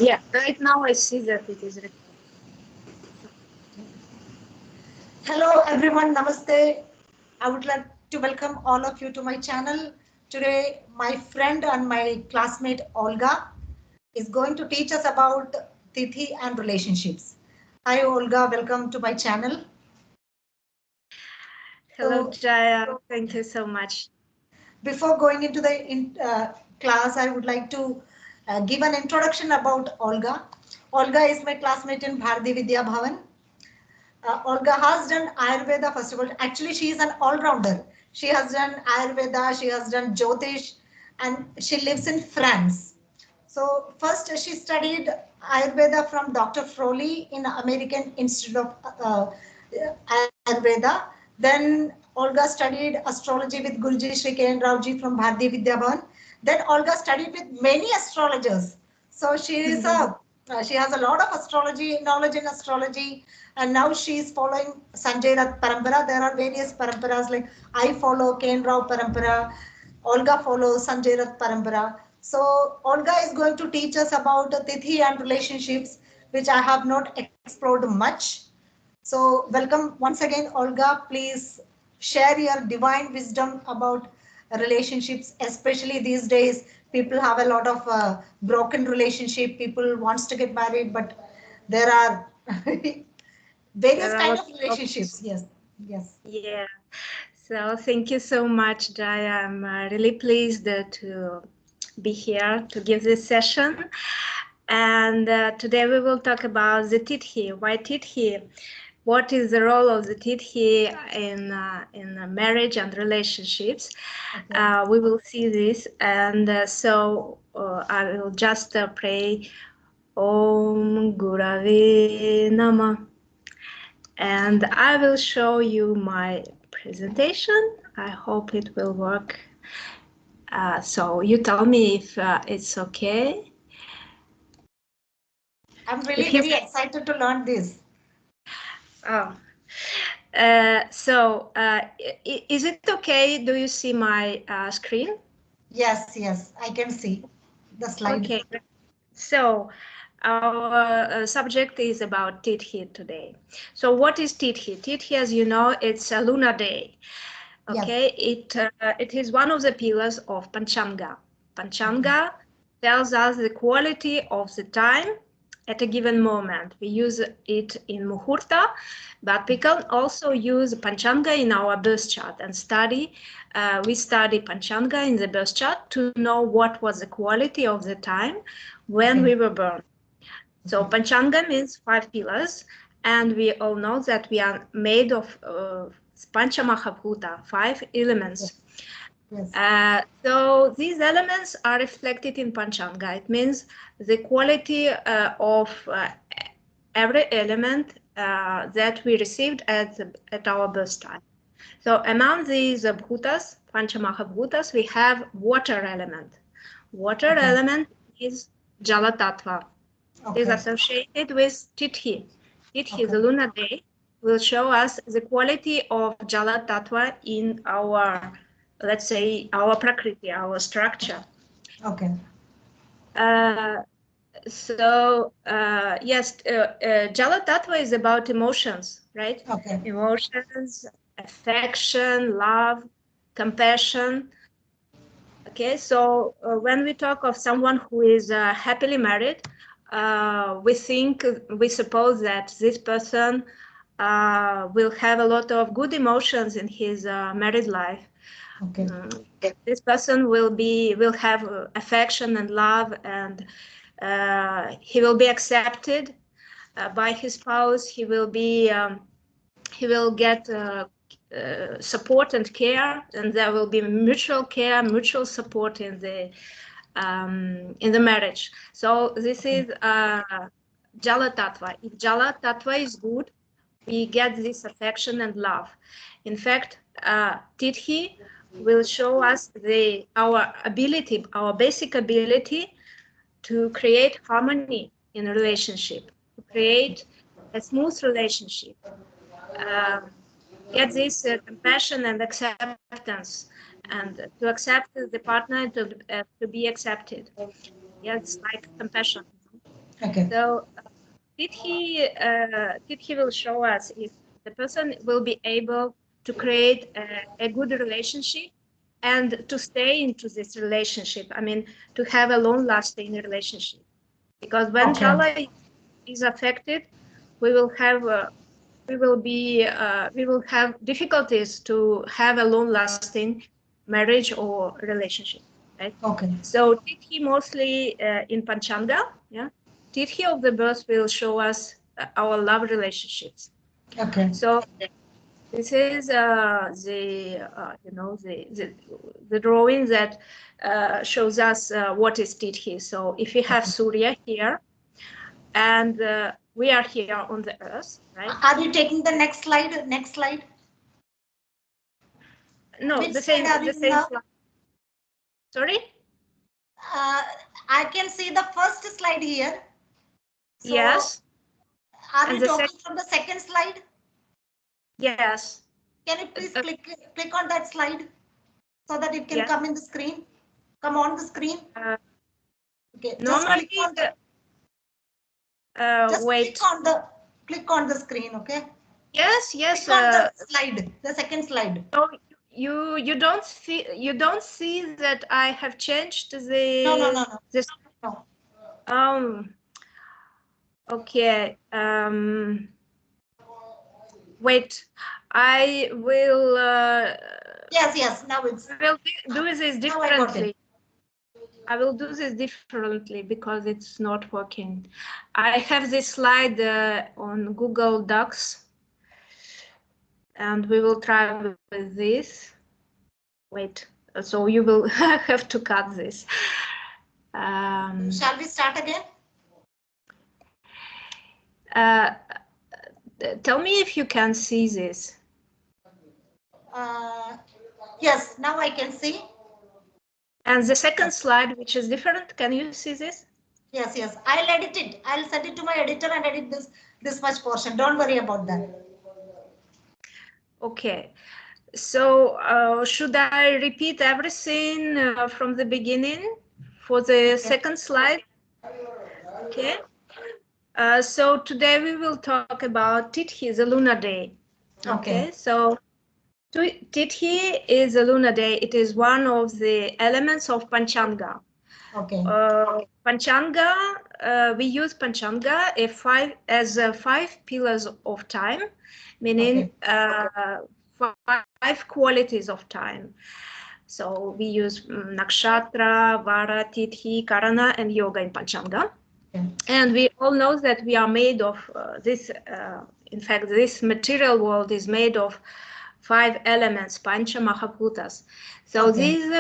Yeah, right now I see that it is recording. Hello everyone, namaste. I would like to welcome all of you to my channel. Today, my friend and my classmate Olga is going to teach us about Tithi and relationships. Hi Olga, welcome to my channel. Hello, So, Jaya. Thank you so much. before going into the class, I would like to give an introduction about Olga. Olga is my classmate in Bharati Vidya Bhavan. Olga has done Ayurveda first of all. Actually, she is an all-rounder. She has done Ayurveda, she has done Jyotish, and she lives in France. So first she studied Ayurveda from Dr. Froley in American Institute of Ayurveda. Then Olga studied astrology with Guruji Sri Kiran Raoji from Bharati Vidya Bhavan. Then Olga studied with many astrologers. So she has a lot of astrology knowledge in astrology, and now she is following Sanjay Rath Parampara. There are various paramparas like I follow Ken Rao Parampara, Olga follows Sanjay Rath Parampara. So Olga is going to teach us about Tithi and relationships, which I have not explored much. So welcome once again, Olga. Please share your divine wisdom about relationships, especially these days. People have a lot of broken relationship. People wants to get married, but there are various There are kind of lots of relationships. Yes, yes. yeah. So thank you so much, Jaya. I'm really pleased to be here to give this session. And today we will talk about the Tithi. Why Tithi? What is the role of the Tithi in marriage and relationships? Okay. We will see this, and I will just pray. Om Gurave Nama. And I will show you my presentation. I hope it will work. So you tell me if it's okay. I'm really If you very excited to learn this. oh. Is it okay? Do you see my screen? Yes, yes, I can see the slide. Okay. So our subject is about Tithi today. So what is Tithi? Tithi, as you know, it's a lunar day. Yes. Okay, it is one of the pillars of Panchanga. Okay. Panchanga tells us the quality of the time at a given moment. We use it in Muhurta, but we can also use Panchanga in our birth chart and study. We study Panchanga in the birth chart to know what was the quality of the time when Okay. we were born. So Okay. Panchanga means 5 pillars, and we all know that we are made of Panchamahabhuta, 5 elements. Yes. Yes. So these elements are reflected in Panchanga. It means the quality of every element that we received at our birth time. So among these bhutas, Panchamahabhutas, we have water element. Water Okay. element is Jala Tattva. It is Okay. associated with Tithi. Tithi, Okay. the lunar day, will show us the quality of Jala Tattva in our, let's say, our Prakriti, our structure. Okay. Uh, yes, Jala Tattva is about emotions, right? Okay. Emotions, affection, love, compassion. Okay, so when we talk of someone who is happily married, we suppose that this person will have a lot of good emotions in his married life. Okay. This person will have affection and love, and he will be accepted by his spouse. He will get support and care, and there will be mutual care, mutual support in the marriage. So this Okay. is Jala Tattva. If Jala Tattva is good, we get this affection and love. In fact, Tithi will show us our ability, our basic ability to create harmony in a relationship, to create a smooth relationship, uh, get this compassion and acceptance, and to accept the partner to be accepted. Yes, like compassion. Okay. So Tithi will show us if the person will be able to create a good relationship and to stay into this relationship. I mean, to have a long-lasting relationship. Because when Jala is affected, we will have difficulties to have a long-lasting marriage or relationship, right? Okay. So Tithi mostly in Panchanga, yeah. Tithi of the birth will show us our love relationships. Okay. So this is the drawing that shows us what is Tithi. So if we have Surya here, and we are here on the earth, right? Are you taking the next slide? Next slide. No, Which the same slide. slide. Sorry? I can see the first slide here. So Yes. Are you talking from the second slide? Yes. Can you please click on that slide so that it can yes. come in the screen? Come on the screen. Okay. Normally, just click on the. Just wait. click on the screen. Okay. Yes. Click on the slide. The second slide. So you don't see that I have changed the. No. This. No. Okay. Wait. I will. Yes. Now it's. Will do this differently. I will do this differently because it's not working. I have this slide on Google Docs, and we will try with this. Wait, so you will have to cut this. Shall we start again? Tell me if you can see this. Yes, now I can see. And the second slide, which is different, can you see this? Yes. I'll edit it. I'll send it to my editor and edit this much portion. Don't worry about that. Okay. So should I repeat everything from the beginning for the second slide? Okay. So today we will talk about Tithi, the lunar day. Okay. So Tithi is a lunar day. It is one of the elements of Panchanga. Okay. Panchanga, we use Panchanga as 5 pillars of time, meaning 5 qualities of time. So we use Nakshatra, Vara, Tithi, Karana, and Yoga in Panchanga. Okay. And we all know that we are made of this. In fact, this material world is made of 5 elements, Pancha Mahabhutas. So these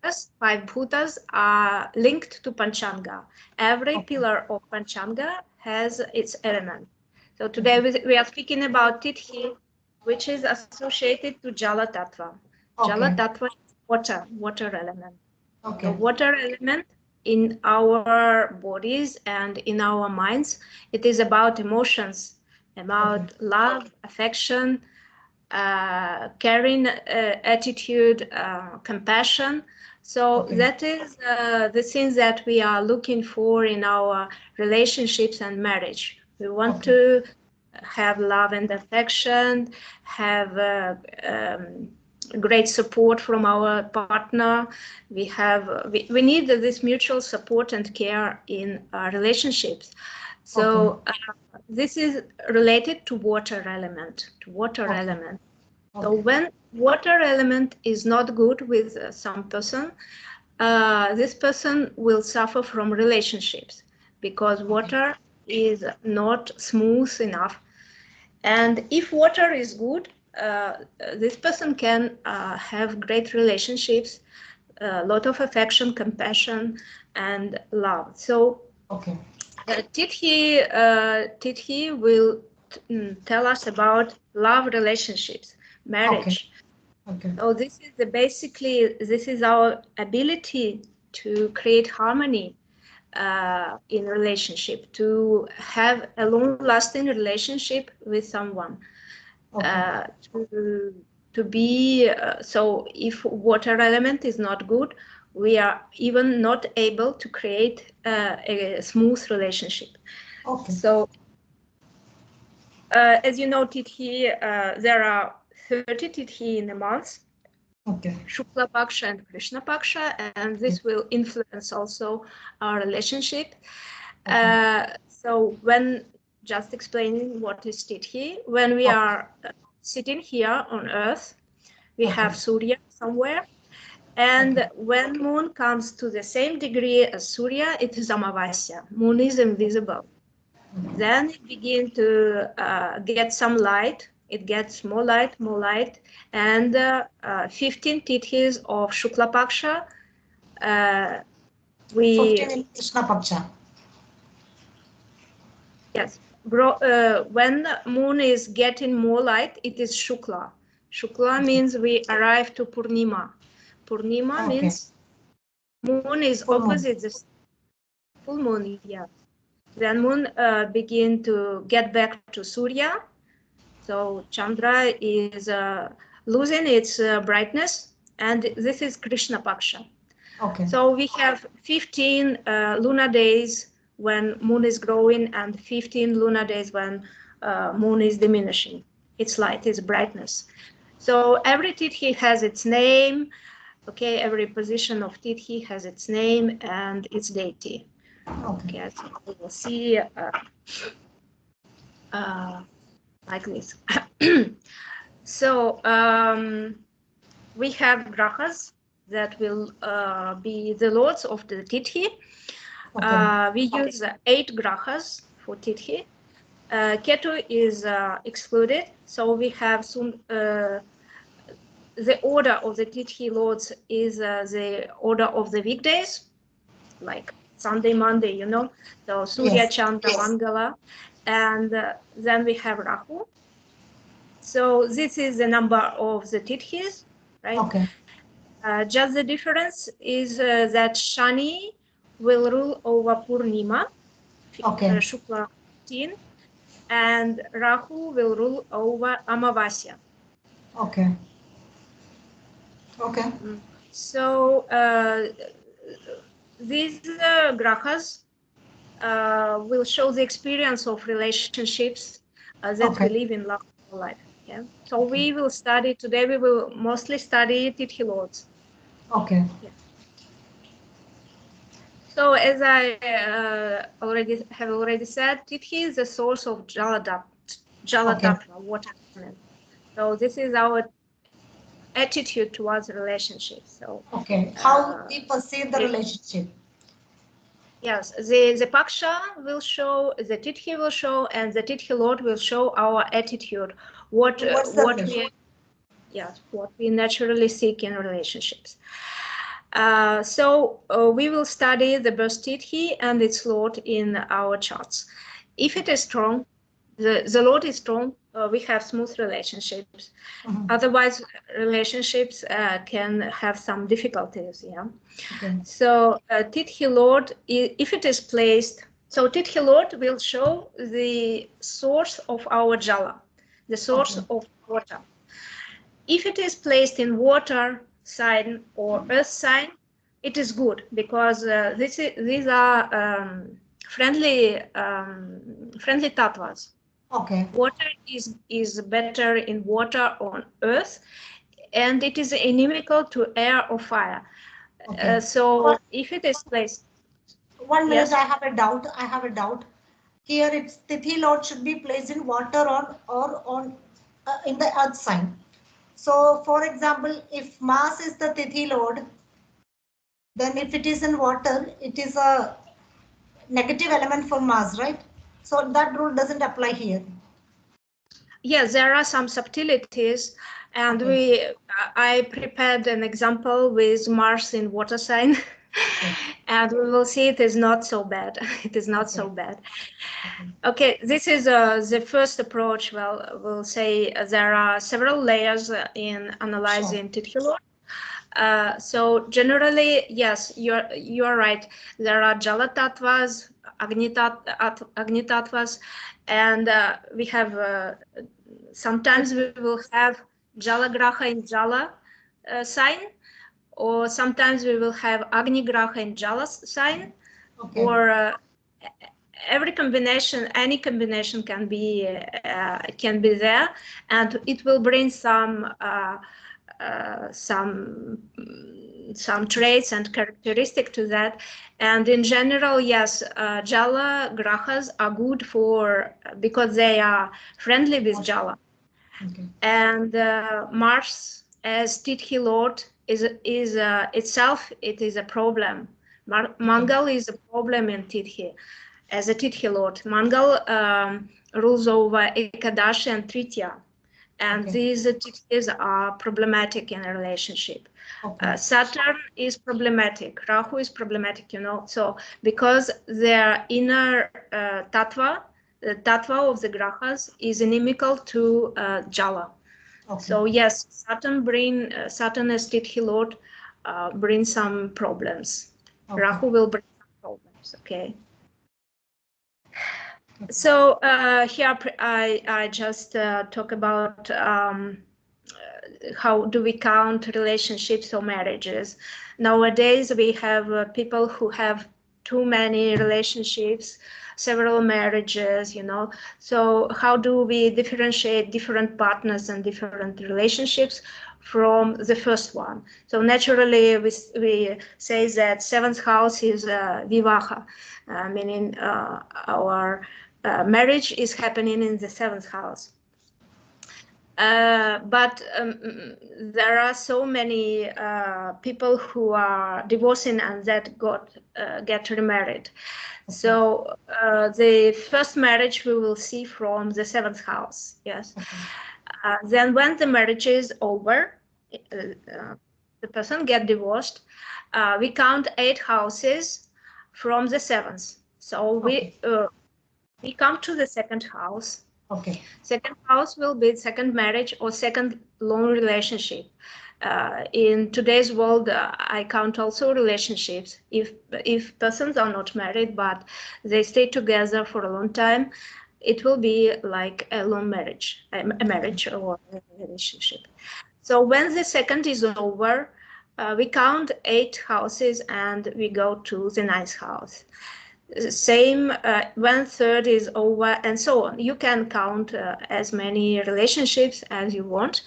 5 bhutas are linked to Panchanga. Every pillar of Panchanga has its element. So today we are speaking about Tithi, which is associated to Jala Tattva. Jala Tattva is water element. The water element in our bodies and in our minds, it is about emotions, about love, affection, caring attitude, compassion. So that is the things that we are looking for in our relationships and marriage. We want to have love and affection, have great support from our partner. We need this mutual support and care in our relationships. So this is related to water element. So when water element is not good with some person, this person will suffer from relationships because water is not smooth enough. And if water is good, this person can have great relationships, a lot of affection, compassion, and love. So Tithi will tell us about love relationships, marriage. So this is our ability to create harmony in relationship, to have a long-lasting relationship with someone. To be so if water element is not good, we are even not able to create a smooth relationship. Okay. So, as you know, Tithi, there are 30 Tithi in a month. Okay. Shukla Paksha and Krishna Paksha, and this will influence also our relationship. Okay. So when just explaining what is Tithi, when we are sitting here on earth, we have Surya somewhere, and when moon comes to the same degree as Surya, it is Amavasya. Moon is invisible. Then it begins to get some light. It gets more light, and 15 tithis of Shukla Paksha. 15 in Krishna Paksha. Yes, when moon is getting more light, it is Shukla. Shukla means we arrive to Purnima. Purnima means moon is opposite the full moon. Yeah. Then moon begin to get back to Surya. So Chandra is losing its brightness, and this is Krishna Paksha. Okay. So we have 15 lunar days when moon is growing and 15 lunar days when moon is diminishing its light, its brightness. So every Tithi has its name. Okay, every position of Tithi has its name and its deity. Okay, so we will see like this. So we have grahas that will be the lords of the Tithi. We use 8 grahas for Tithi. Ketu is excluded, so we have some. The order of the Tithi lords is the order of the weekdays, like Sunday, Monday, you know. So Surya, Chandra, Mangala, and then we have Rahu. So this is the number of the Tithis, right? Okay. Just the difference is that Shani will rule over Purnima, Shukla 15, and Rahu will rule over Amavasya. Okay. Okay. So these grahas will show the experience of relationships that we live in life. Yeah. So we will study today. We will mostly study Tithi lords. Okay. Yeah. So as I have already said, Tithi is the source of Jala Tattva, water element. So this is our attitude towards relationships. So how we perceive the relationship. Yes, the Paksha will show, the Tithi will show, and the Tithi Lord will show our attitude. What we naturally seek in relationships. So we will study the birth Tithi and its Lord in our charts. If it is strong, the Lord is strong, we have smooth relationships. Otherwise, relationships can have some difficulties. Yeah. So Tithi Lord, if it is placed, so Tithi Lord will show the source of our Jala, the source of water. If it is placed in water sign or earth sign, it is good because these are friendly tattvas. Water is better in water on earth, and it is inimical to air or fire. So if it is placed. 1 minute, I have a doubt. Here it's Tithi Lord should be placed in water on in the earth sign. So for example, if Mars is the Tithi Lord, then if it is in water, it is a negative element for Mars, right? So that rule doesn't apply here. Yes, there are some subtleties, and I prepared an example with Mars in water sign, and we will see it is not so bad. It is not so bad. Okay, this is the first approach. Well, we'll say there are several layers in analyzing Tithi Lord. So generally, yes, you're right. There are Jala Tattvas, Agni Tattvas, and we have sometimes we will have Jala Graha in Jala sign, or sometimes we will have Agni Graha and Jala sign, Okay. or every combination, any combination can be there, and it will bring some traits and characteristic to that. And in general, yes, Jala grahas are good because they are friendly with Jala. Okay. And Mars as Tithi Lord is itself, it is a problem. Mangal is a problem in Tithi as a Tithi Lord. Mangal rules over Ekadashi and Tritya, and these Tithis are problematic in a relationship. Saturn is problematic, Rahu is problematic, so because their inner tattva, the tattva of the grahas is inimical to Jala. So yes, Saturn as Tithi Lord brings some problems. Rahu will bring some problems. Okay. So here I just talk about how do we count relationships or marriages. Nowadays we have people who have too many relationships, several marriages, So how do we differentiate different partners and different relationships from the first one? So naturally we say that seventh house is vivaha, meaning our marriage is happening in the seventh house. But there are so many people who are divorcing and that get remarried. So the first marriage we will see from the seventh house. Yes. Then when the marriage is over, the person get divorced. We count 8 houses from the seventh. So we come to the second house. Second house will be second marriage or second long relationship. In today's world, I count also relationships. If persons are not married but they stay together for a long time, it will be like a long marriage, a marriage or a relationship. So when the second is over, we count 8 houses and we go to the ninth house. Same when third is over and so on. You can count as many relationships as you want.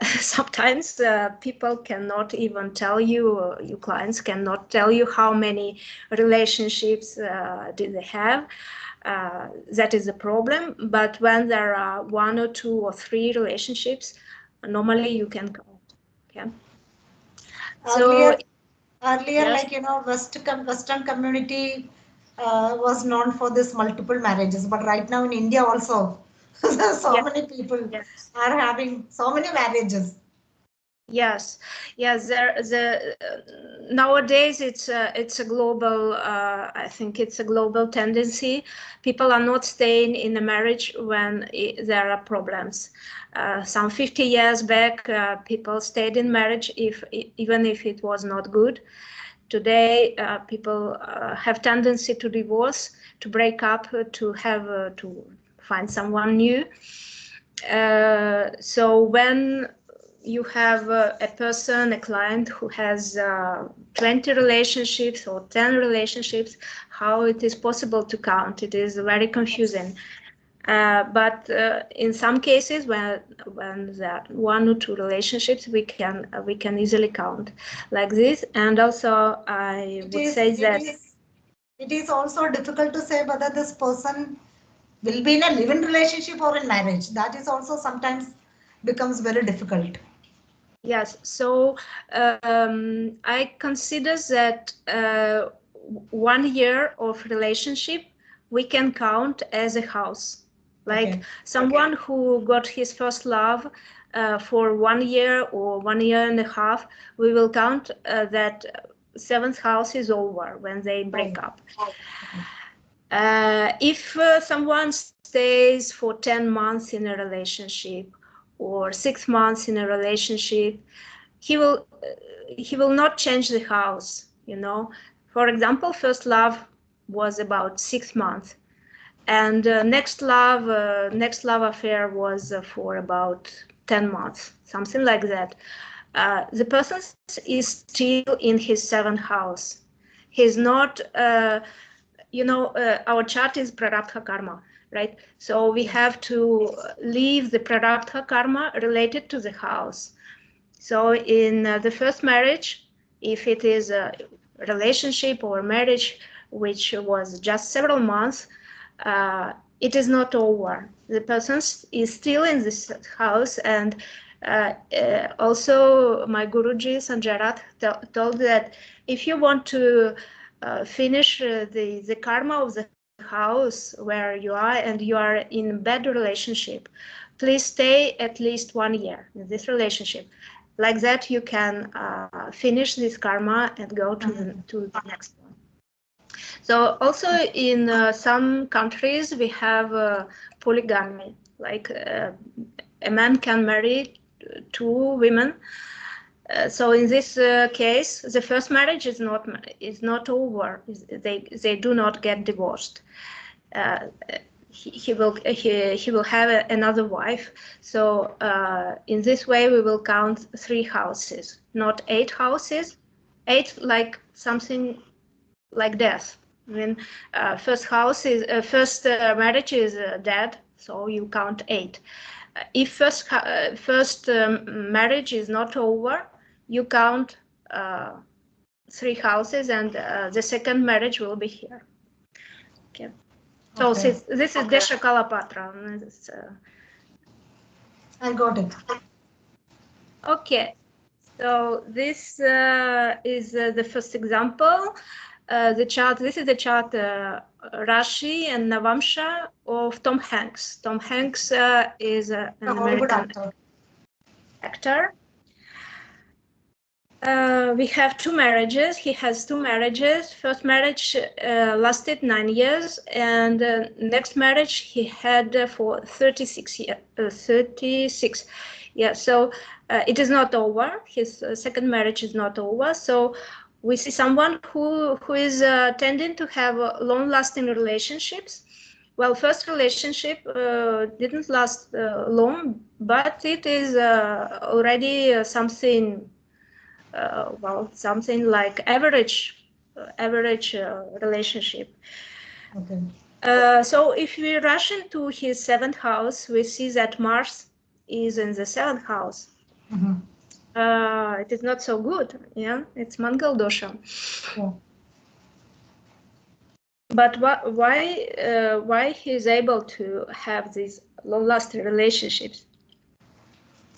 Sometimes people cannot even tell you, your clients cannot tell you how many relationships did they have. That is a problem. But when there are 1 or 2 or 3 relationships, normally you can count. Okay. Earlier, yes. Like Western community was known for this multiple marriages, but right now in India also, so many people are having so many marriages. Yes. Nowadays it's a global. I think it's a global tendency. People are not staying in a marriage when there are problems. Some 50 years back, people stayed in marriage even if it was not good. Today, people have tendency to divorce, to break up, to find someone new. So when you have a person, a client who has 20 relationships or 10 relationships, how it is possible to count? It is very confusing. But in some cases, when there are 1 or 2 relationships, we can easily count like this. And also, I would say that it is also difficult to say whether this person will be in a live-in relationship or in marriage. That is also sometimes becomes very difficult. Yes, so I consider that 1 year of relationship we can count as a house. Like someone who got his first love for 1 year or 1 year and a half, we will count that 7th house is over when they break up. If someone stays for 10 months in a relationship or 6 months in a relationship, he will not change the house. For example, first love was about 6 months, and next love affair was for about 10 months, something like that. the person is still in his seventh house. He's not, our chart is prarabdha karma, right? So we have to leave the prarabdha karma related to the house. So in the first marriage, if it is a relationship or marriage which was just several months, it is not over. The person is still in this house, and also my Guruji Sanjay Rath told that if you want to finish the karma of the house where you are and you are in bad relationship, please stay at least 1 year in this relationship. Like that, you can finish this karma and go to the next one. So also in some countries, we have polygamy, like a man can marry 2 women. So in this case, the first marriage is not over. They do not get divorced. He will have another wife. So in this way, we will count 3 houses, not 8 houses. 8 like something like death. I mean, first marriage is dead, so you count 8. If first marriage is not over, you count 3 houses, and the second marriage will be here. Okay. So this is Desha Kalapatra. I got it. Okay. So this is the first example. The chart. This is the chart Rashi and Navamsha of Tom Hanks. Tom Hanks is an American actor. We have 2 marriages. He has 2 marriages. First marriage lasted 9 years, and next marriage he had for 36 years. 36. Yeah. So it is not over. His second marriage is not over. So we see someone who is tending to have long-lasting relationships. Well, first relationship didn't last long, but it is already something. Something like average relationship. Okay. So if we rush into his 7th house, we see that Mars is in the 7th house. It is not so good. Yeah, it's Mangal dosha. Yeah. But why he is able to have these long-lasting relationships?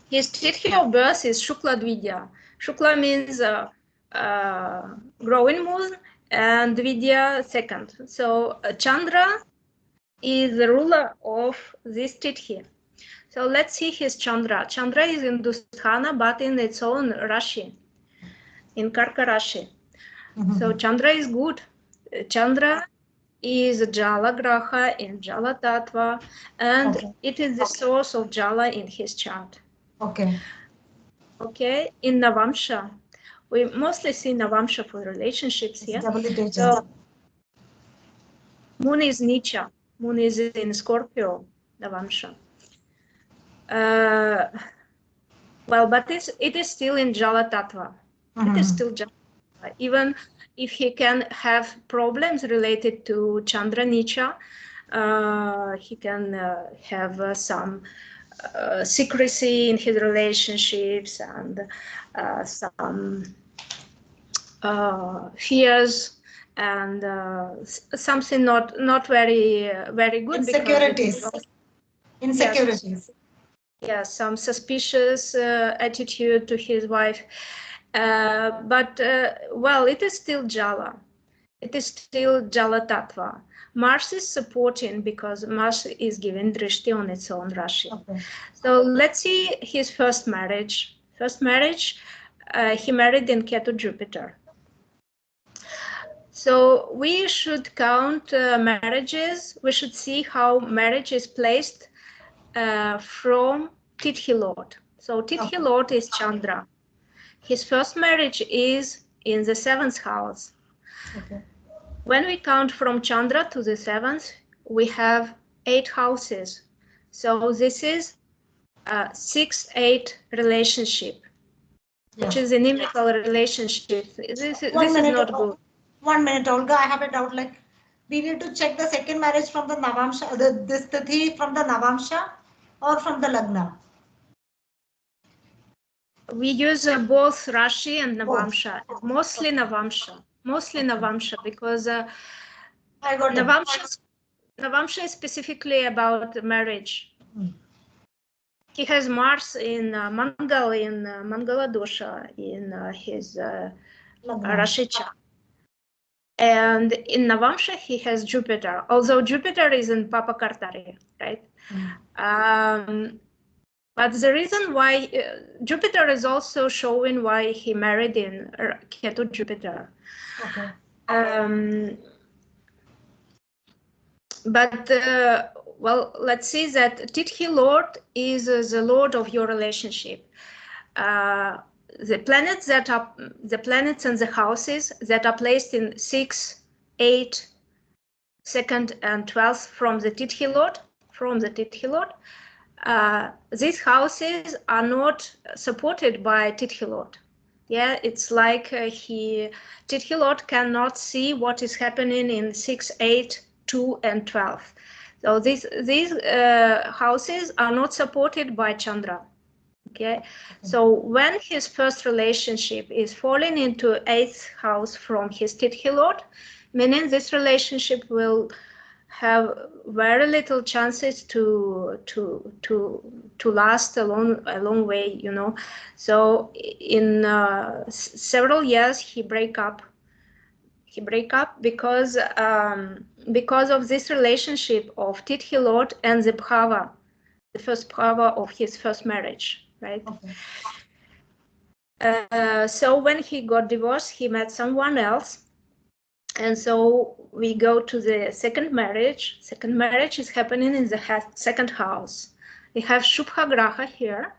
His Tithi of birth is Shukla Dvidya. Shukla means growing moon, and Dvidya second. So Chandra is the ruler of this Tithi. So let's see his Chandra. Chandra is in Dusthana, but in its own Rashi, in Karka Rashi. So Chandra is good. Chandra is Jala Graha in Jala Tattva, and it is the source of Jala in his chart. Okay. Okay, in Navamsha, we mostly see Navamsha for relationships here. So Moon is Nicha. Moon is in Scorpio, Navamsha. Well, but it is still in Jala Tattva. It is still Jala Tattva. Even if he can have problems related to Chandra Nicha, he can have some secrecy in his relationships and some fears and something not very good. Insecurities. Insecurities. Yeah, some suspicious attitude to his wife. But well, it is still Jala. It is still Jala Tattva. Mars is supporting because Mars is giving drishti on its own Rashi. Okay. So let's see his first marriage. First marriage, he married in Ketu Jupiter. So we should count marriages. We should see how marriage is placed from Tithi Lord. So Tithi Lord is Chandra. His first marriage is in the 7th house. Okay. When we count from Chandra to the 7th, we have 8 houses. So this is a 6-8 relationship. which is inimical relationship. This is not good. 1 minute, Olga. I have a doubt. Like, we need to check the second marriage from the Navamsha, this Tithi from the Navamsha or from the Lagna. We use both Rashi and Navamsha. Mostly Navamsha. Mostly Navamsha, because Navamsha is specifically about marriage. He has Mars in Mangal, in Mangala dosha, in his Rashi chart. And in Navamsha, he has Jupiter, although Jupiter is in Papa Kartari, right? But the reason why Jupiter is also showing why he married in Ketu Jupiter. Okay. But well, let's see that Tithi Lord is the Lord of your relationship. The planets and the houses that are placed in 6, 8, 2nd, and 12th from the Tithi Lord, these houses are not supported by Tithi Lord. Yeah, it's like Tithi Lord cannot see what is happening in 6, 8, 2, and 12. So these houses are not supported by Chandra. Okay, so when his first relationship is falling into 8th house from his Tithi Lord, meaning this relationship will have very little chances to last a long way, you know. So in several years he break up because of this relationship of Tithi Lord and the Bhava, the first Bhava of his first marriage, right? Okay. So when he got divorced, he met someone else. And so we go to the second marriage. Second marriage is happening in the second house. We have Shubha Graha here.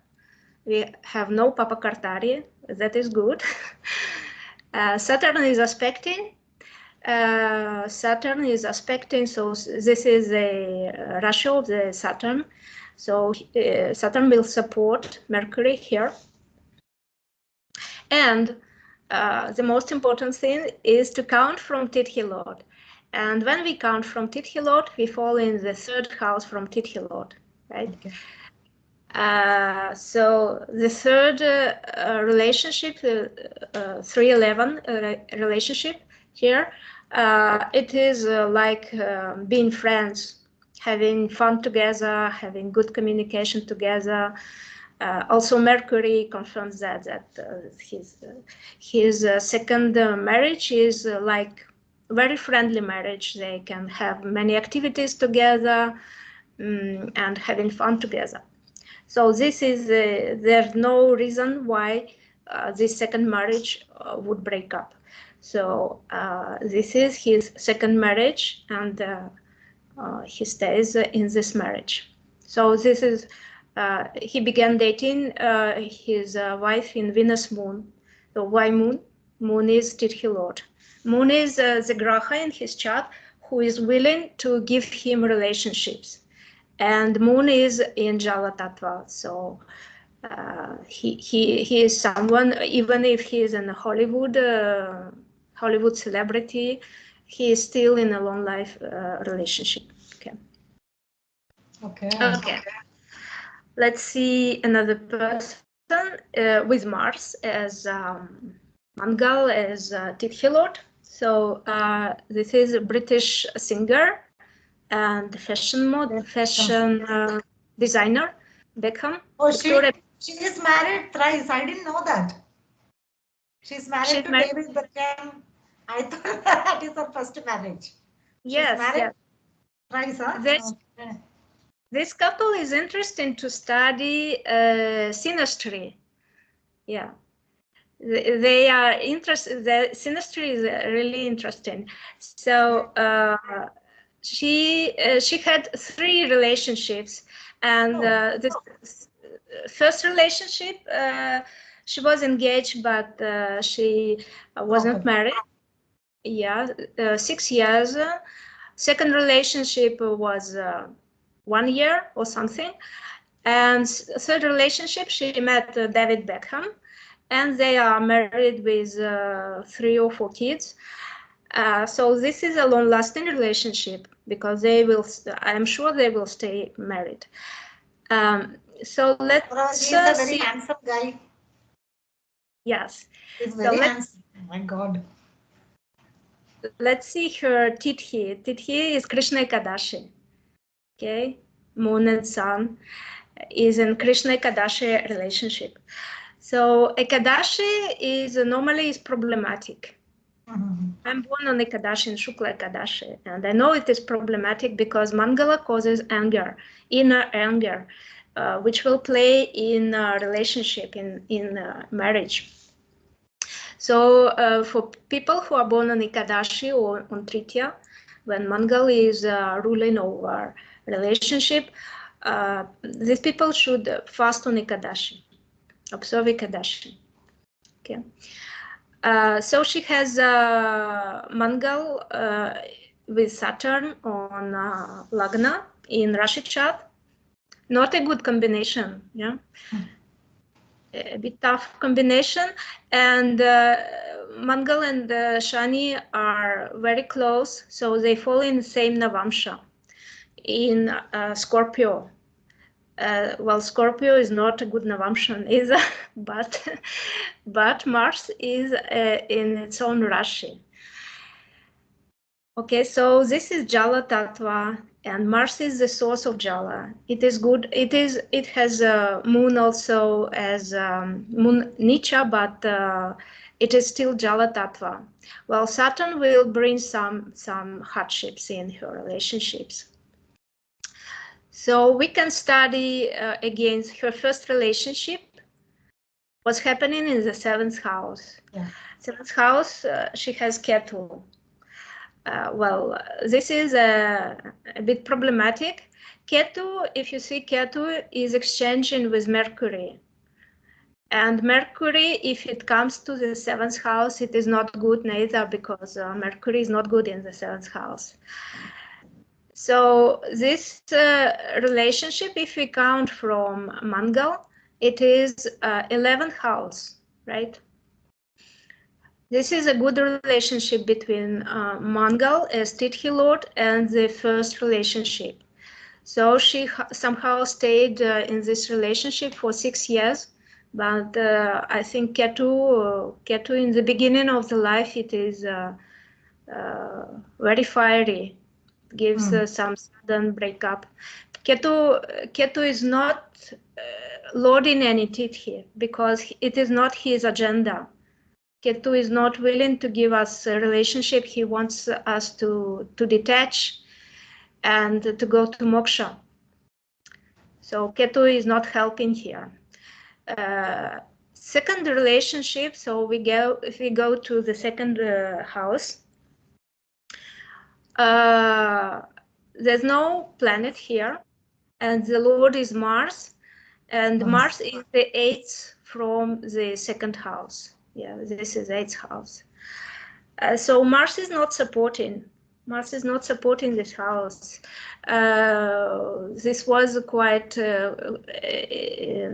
We have no Papa Kartari. That is good. Saturn is aspecting. So this is a ratio of the Saturn. So Saturn will support Mercury here. And the most important thing is to count from Tithi Lord. And when we count from Tithi Lord, we fall in the 3rd house from Tithi Lord, right? Okay. So the 3rd relationship, 311 relationship here, it is like being friends, having fun together, having good communication together. Also, Mercury confirms that his second marriage is like very friendly marriage. They can have many activities together and having fun together. So this is there's no reason why this second marriage would break up. So this is his second marriage, and he stays in this marriage. So this is. He began dating his wife in Venus moon. So why moon? Moon is Tithi Lord. Moon is the Graha in his chart who is willing to give him relationships. And moon is in Jala Tattva. So he is someone, even if he is in a Hollywood celebrity, he is still in a long life relationship. Okay. Let's see another person with Mars as Mangal as Tithi Lord. So this is a British singer and fashion designer, Beckham. Oh, she is married thrice. I didn't know that. She's married to David Beckham. I thought that is her first marriage. Yes, she's married thrice, huh? This couple is interesting to study synastry. Yeah, they are interested. The synastry is really interesting. So she had 3 relationships, and this first relationship she was engaged, but she wasn't married. Yeah, 6 years. Second relationship was 1 year or something. And third relationship, she met David Beckham. and they are married with 3 or 4 kids. So this is a long-lasting relationship because they will. I'm sure they will stay married. So let's He's a very see. handsome guy. Yes. He's very handsome. Oh my God. Let's see her Tithi. Tithi is Krishna Ekadashi. Okay, moon and sun is in Krishna Ekadashi relationship. So Ekadashi is normally problematic. I'm born on Ekadashi and Shukla Ekadashi, and I know it is problematic because Mangala causes anger, inner anger, which will play in relationship, in marriage. So for people who are born on Ekadashi or on Tritiya, when Mangal is ruling over relationship, these people should fast on Ekadashi, observe Ekadashi. Okay. So she has Mangal with Saturn on Lagna in Rashi chart. Not a good combination, yeah. A bit tough combination, and Mangal and Shani are very close, so they fall in the same Navamsha in Scorpio. Well, Scorpio is not a good Navamsha either, but Mars is in its own Rashi. Okay, so this is Jala Tattva, and Mars is the source of Jala. It is good. It has a moon also as moon Nicha, but it is still Jala Tattva. Well, Saturn will bring some hardships in her relationships. So we can study against her first relationship. What's happening in the 7th house? Yeah. 7th house, she has Ketu. Well, this is a bit problematic. Ketu, if you see Ketu, is exchanging with Mercury. And Mercury, if it comes to the 7th house, it is not good neither, because Mercury is not good in the 7th house. So this relationship, if we count from Mangal, it is 11th house, right? This is a good relationship between Mangal as Tithi Lord and the first relationship. So she somehow stayed in this relationship for 6 years, but I think Ketu in the beginning of the life, it is very fiery, gives some sudden breakup. Ketu is not Lord in any Tithi because it is not his agenda. Ketu is not willing to give us a relationship. He wants us to detach and to go to moksha. So Ketu is not helping here. Second relationship, so if we go to the second house, there's no planet here, and the Lord is Mars, and Mars is the 8th from the second house. Yeah, this is 8th house. So Mars is not supporting. Mars is not supporting this house. This was quite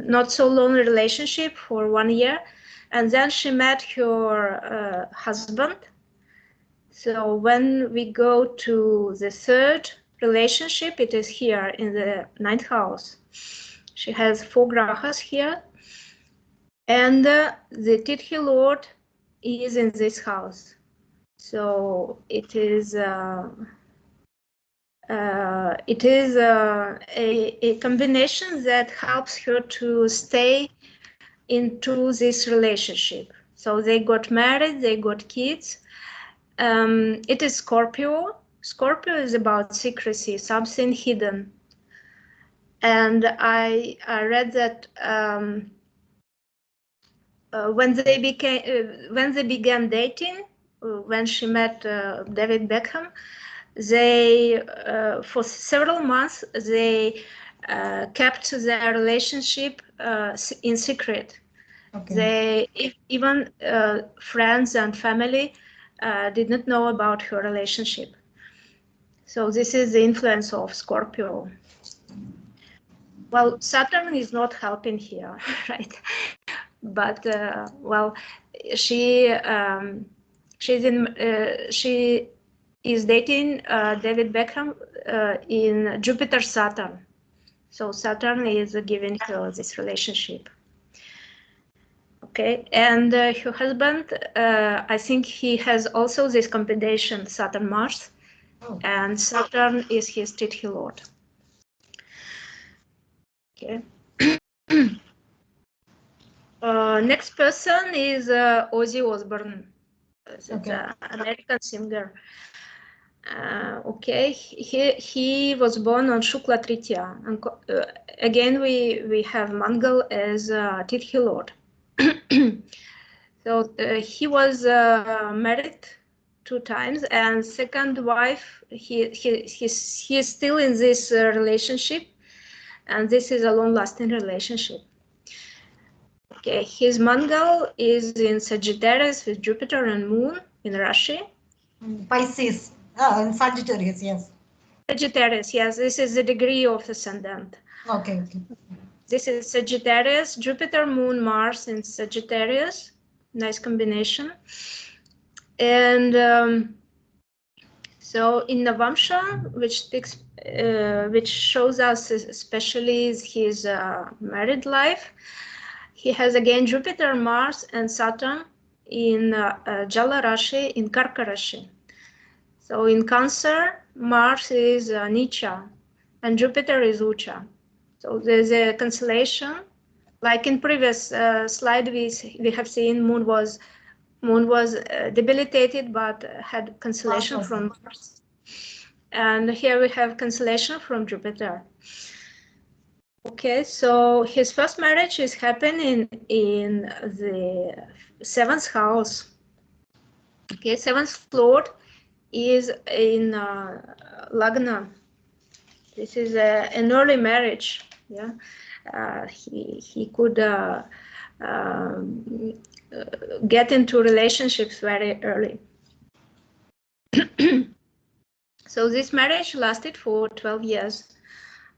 not so long relationship for 1 year, and then she met her husband. So when we go to the third relationship, it is here in the 9th house. She has 4 grahas here, and the Tithi Lord is in this house. So it is a combination that helps her to stay into this relationship. So they got married, they got kids. It is Scorpio. Scorpio is about secrecy, something hidden. And I read that when they began dating, when she met David Beckham, they for several months they kept their relationship in secret. Okay. Even friends and family did not know about her relationship. So this is the influence of Scorpio. Well, Saturn is not helping here, right? but well, she she is dating David Beckham in Jupiter Saturn. So Saturn is giving her this relationship. Okay, and her husband, I think he has also this combination Saturn Mars, and Saturn is his Tithi Lord. Okay. Next person is Ozzy Osbourne. It's an American singer. Okay, he was born on Shukla Tritiya. And, again, we have Mangal as Tithi Lord. So he was married 2 times, and second wife, he's still in this relationship, and this is a long-lasting relationship. Okay, his Mangal is in Sagittarius with Jupiter and Moon in Rashi. Pisces, in Sagittarius, yes. Sagittarius, yes, this is the degree of ascendant. Okay. This is Sagittarius, Jupiter, Moon, Mars in Sagittarius. Nice combination. And so in Navamsha, which shows us especially his married life, he has again Jupiter, Mars, and Saturn in Jala Rashi, in Karka Rashi. So in Cancer, Mars is Nicha, and Jupiter is Ucha. So there's a constellation. Like in previous slide, we have seen Moon was debilitated, but had constellation from Mars. And here we have constellation from Jupiter. Okay, so his first marriage is happening in the 7th house. Okay, 7th lord is in Lagna. This is an early marriage. Yeah, he could get into relationships very early. So this marriage lasted for 12 years.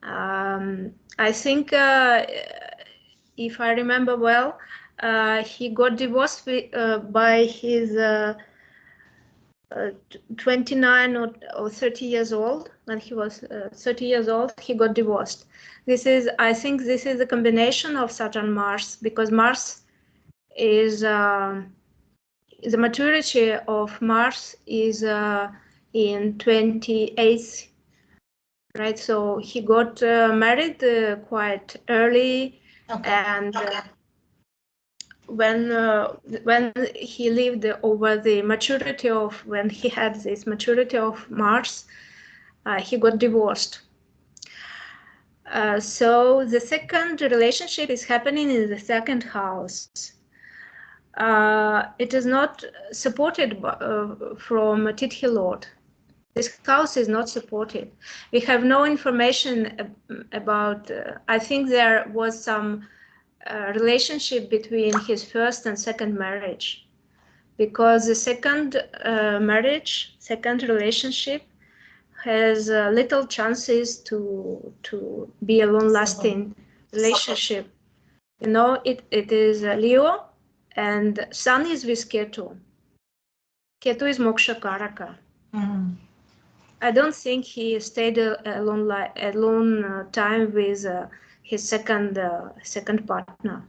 I think, if I remember well, he got divorced by his 29 or 30 years old. When he was 30 years old, he got divorced. I think this is a combination of Saturn Mars, because Mars is the maturity of Mars is in 28th, right? So he got married quite early, and when he lived over the maturity of, when he had this maturity of Mars, he got divorced. So the second relationship is happening in the 2nd house. It is not supported from Tithi Lord. This house is not supported. We have no information about, I think there was some relationship between his first and second marriage, because the second marriage, second relationship has little chances to be a long-lasting relationship. You know, it is Leo, and Sun is with Ketu. Ketu is Moksha Karaka. I don't think he stayed a long time with his second partner.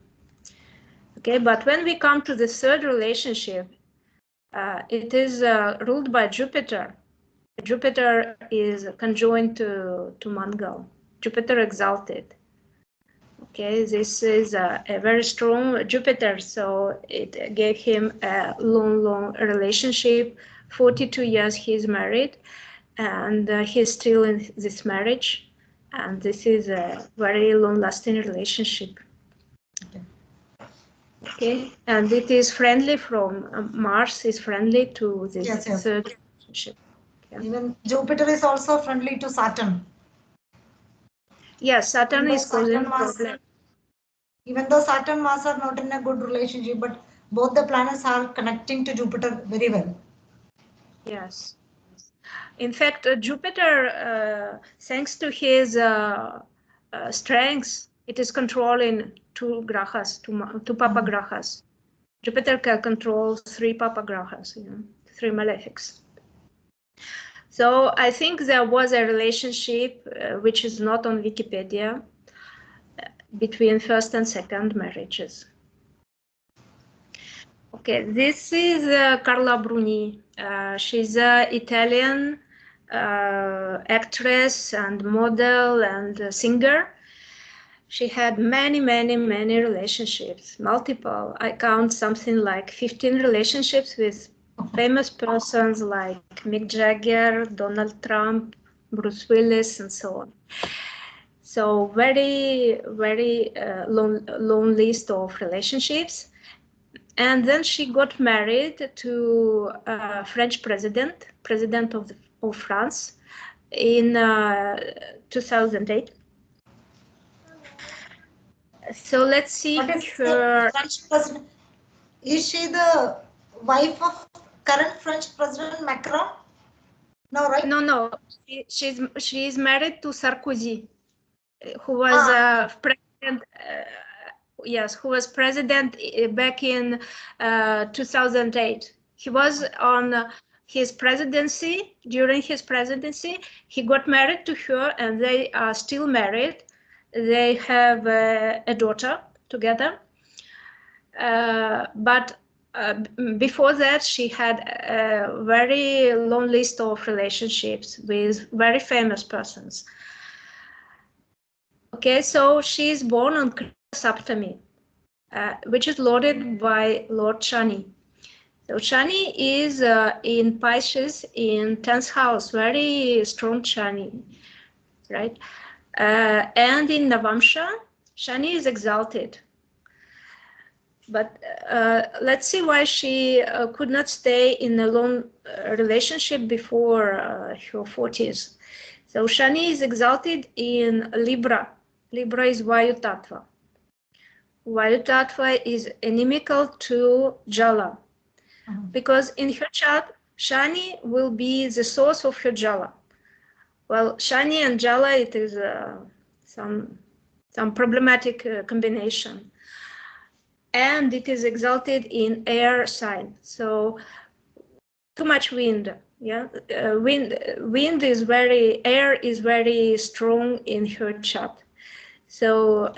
Okay, but when we come to the third relationship, it is ruled by Jupiter. Jupiter is conjoined to Mangal. Jupiter exalted. Okay, this is a very strong Jupiter, so it gave him a long relationship. 42 years he's married, and he's still in this marriage, and this is a very long-lasting relationship. Okay, and it is friendly from Mars is friendly to this third relationship. Yeah. Even Jupiter is also friendly to Saturn. Yes, Saturn is causing problem. Even though Saturn and Mars are not in a good relationship, but both the planets are connecting to Jupiter very well. Yes. In fact, Jupiter, thanks to his strengths, It is controlling two grahas, two papa grahas. Jupiter can control 3 papa grahas, 3 malefics. So I think there was a relationship which is not on Wikipedia between first and second marriages. Okay, this is Carla Bruni. She's an Italian actress and model and singer. She had many relationships, multiple. I count something like 15 relationships with famous persons like Mick Jagger, Donald Trump, Bruce Willis, and so on. So very long list of relationships. And then she got married to a French president of France in 2008. So let's see her. French president. Is she the wife of current French President Macron? No, right? No. She's married to Sarkozy, who was president. Yes, who was president back in 2008. He was on his presidency. During his presidency, he got married to her, and they are still married. They have a daughter together. But before that, she had a very long list of relationships with very famous persons. Okay, so she's born on Saptami, which is lorded by Lord Shani. So Shani is in Pisces in 10th house, very strong Shani, right? And in Navamsha, Shani is exalted. But let's see why she could not stay in a long relationship before her 40s. So Shani is exalted in Libra. Libra is Vayu Tattva. Vayu Tattva is inimical to Jala. Because in her chart, Shani will be the source of her Jala. Well, Shani and Jala, it is some problematic combination. And it is exalted in air sign, so too much wind. Yeah, wind is air is very strong in her chart. So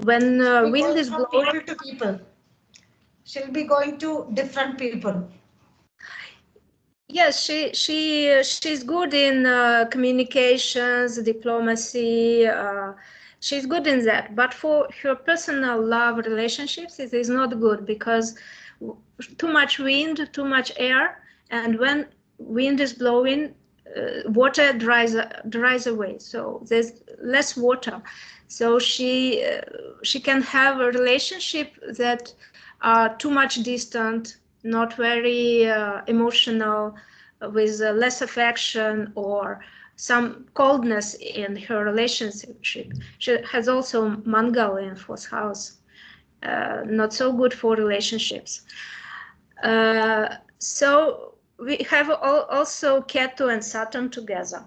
when wind is blowing, people to people, she'll be going to different people. Yes, she's good in communications, diplomacy. She's good in that, but for her personal love relationships, it is not good because too much wind, too much air, and when wind is blowing, water dries away. So there's less water. So she can have a relationship that are too much distant, not very emotional, with less affection or some coldness in her relationship. She has also Mangal in 4th house, not so good for relationships. So we have also Ketu and Saturn together.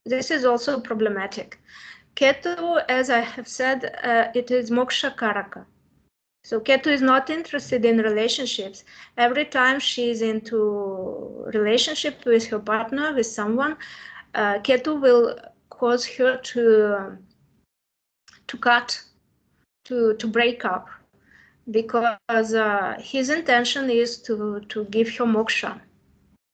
This is also problematic. Ketu, as I have said, it is Moksha Karaka. So Ketu is not interested in relationships. Every time she's into relationship with her partner, with someone, Ketu will cause her to cut, to break up, because his intention is to give her moksha.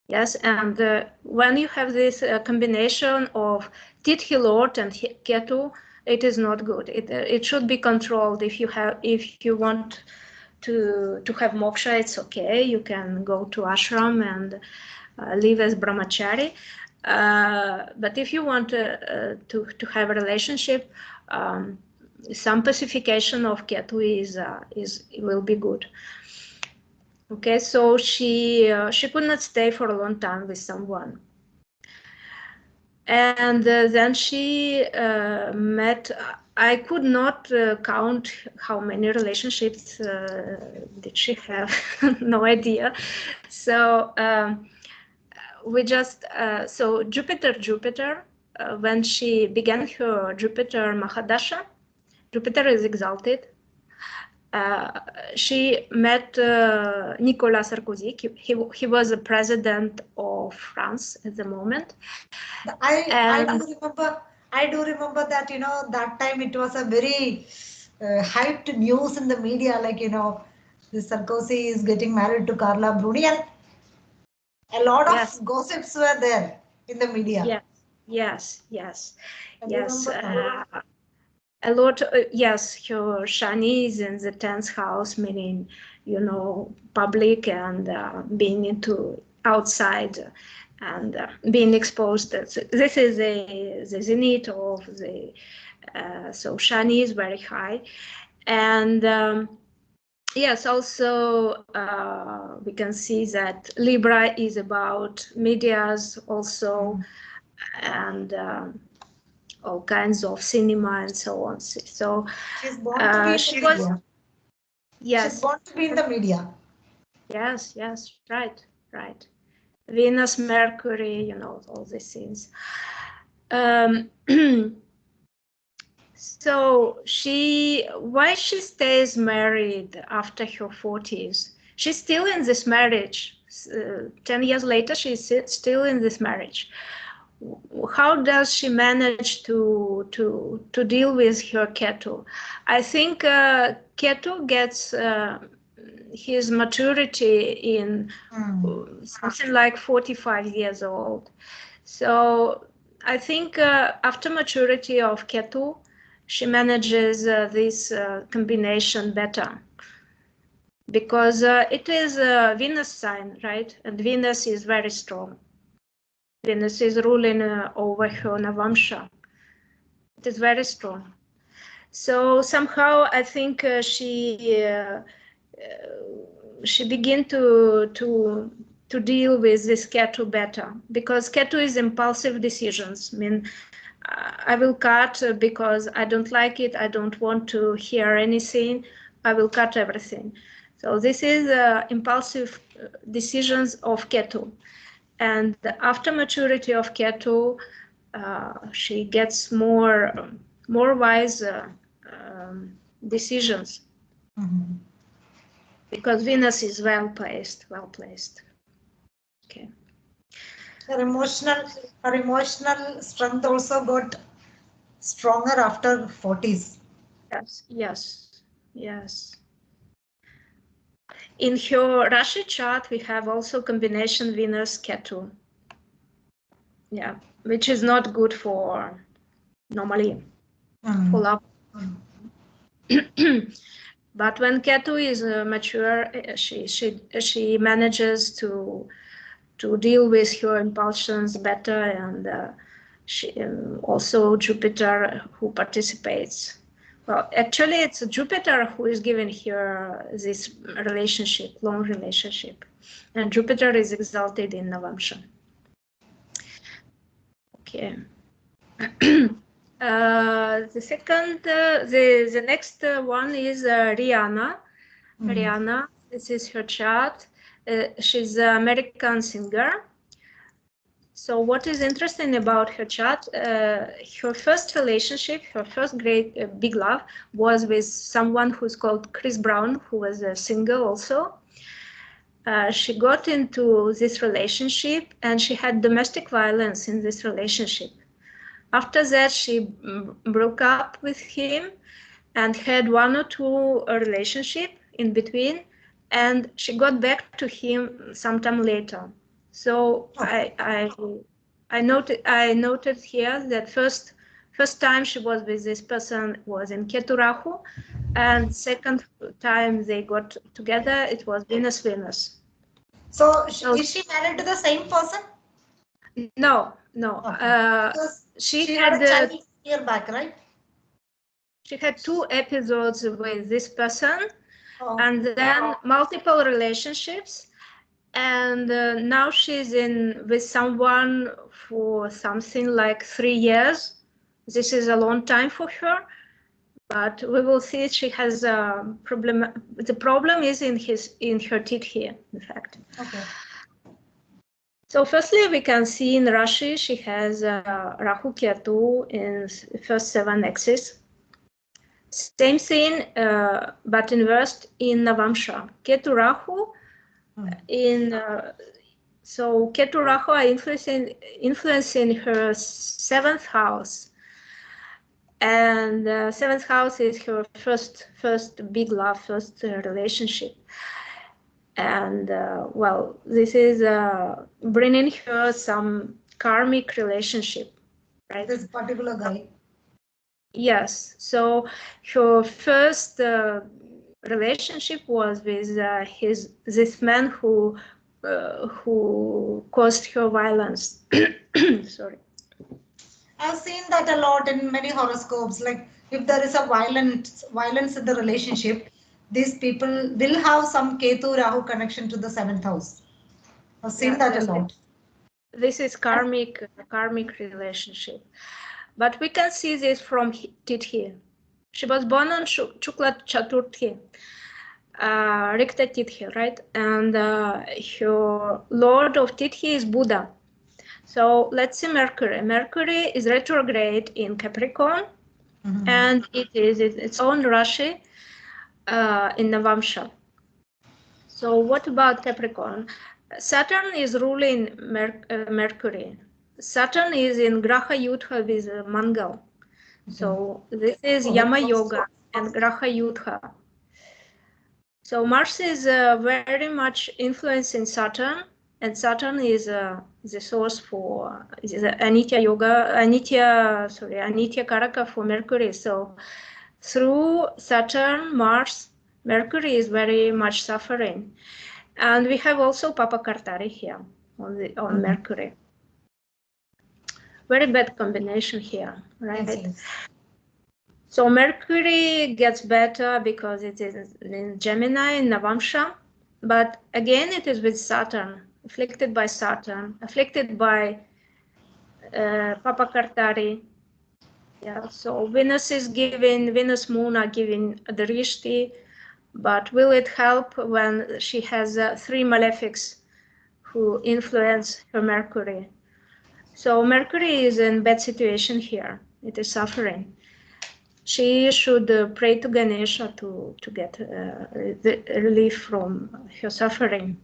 Yes, and when you have this combination of Tithi Lord and Ketu, it is not good. It should be controlled. If you want to have moksha, it's okay. You can go to ashram and live as brahmachari. But if you want to have a relationship, some pacification of Ketu will be good. Okay, so she could not stay for a long time with someone. And then she met, I could not count how many relationships did she have, no idea. So we just, so Jupiter, when she began her Jupiter Mahadasha, Jupiter is exalted. She met Nicolas Sarkozy. He was the president of France at the moment. I do remember that, that time it was a very hyped news in the media, like, this Sarkozy is getting married to Carla Bruni, and a lot of gossips were there in the media. Yes. A lot, yes, her shani is in the 10th house, meaning, public and being into outside and being exposed. This is the zenith of the, so shani is very high. And yes, also we can see that Libra is about medias also, and all kinds of cinema and so on. So she's born to be in the media. Yes. She's born to be in the media. Yes, right. Venus, Mercury, all these things. So why she stays married after her 40s? She's still in this marriage. 10 years later, she's still in this marriage. How does she manage to deal with her Ketu? I think Ketu gets his maturity in something like 45 years old. So I think after maturity of Ketu, she manages this combination better, because it is a Venus sign, right? And Venus is very strong. Venus is ruling over her Navamsha. It is very strong. So somehow I think she begin to deal with this Ketu better, because Ketu is impulsive decisions. I mean, I will cut because I don't like it. I don't want to hear anything. I will cut everything. So this is impulsive decisions of Ketu. And after maturity of Ketu, she gets more wise decisions, because Venus is well placed. Okay. Her emotional strength also got stronger after 40s. Yes. In her Rashi chart, we have also combination Venus-Ketu. Yeah, which is not good for normally for love. But when Ketu is mature, she manages to deal with her impulsions better, and she also Jupiter who participates. Well, actually, it's Jupiter who is giving her this relationship, long relationship, and Jupiter is exalted in Navamsha. Okay. The second, the next one is Rihanna. Rihanna, this is her chart. She's an American singer. So what is interesting about her chart, her first relationship, her first great big love was with someone who's called Chris Brown, who was a singer also. She got into this relationship and she had domestic violence in this relationship. After that, she broke up with him and had one or two relationship in between, and she got back to him sometime later. So I noted here that first time she was with this person was in Ketu Rahu, and second time they got together, it was Venus. So is she married to the same person? No. Because she had a child year back, right? She had 2 episodes with this person, and then multiple relationships, and now she's with someone for something like 3 years. This is a long time for her, but we will see she has a problem. The problem is in her Tithi, in fact. Okay. So firstly, we can see in Rashi, she has Rahu Ketu in first 7 axes. Same thing, but inversed in Navamsha. Ketu Rahu in so Ketu Rahu are influencing her 7th house, and 7th house is her first big love, first relationship. And well, this is bringing her some karmic relationship, right? This particular guy. Yes. So her first relationship was with this man who caused her violence. Sorry. I've seen that a lot in many horoscopes. Like if there is a violence in the relationship, these people will have some Ketu Rahu connection to the 7th house. I've seen that a lot. This is karmic relationship, but we can see this from Tithi. She was born on Shukla Chaturthi, Rikta Tithi, right? And her lord of Tithi is Buddha. So let's see Mercury. Mercury is retrograde in Capricorn, and it is its own Rashi in Navamsha. So what about Capricorn? Saturn is ruling Mercury. Saturn is in Graha Yudha with Mangal. So this is Yama Yoga and Graha Yudha. So Mars is very much influencing Saturn, and Saturn is the source for the Anitya Karaka for Mercury. So through Saturn, Mars, Mercury is very much suffering. And we have also Papa Kartari here on Mercury. Very bad combination here, right? Yes. So Mercury gets better because it is in Gemini, in Navamsha, but again it is with Saturn, afflicted by Saturn, afflicted by Papa Kartari. Yeah, so Venus Moon are giving the Rishti, but will it help when she has 3 malefics who influence her Mercury? So Mercury is in bad situation here. It is suffering. She should pray to Ganesha to get the relief from her suffering.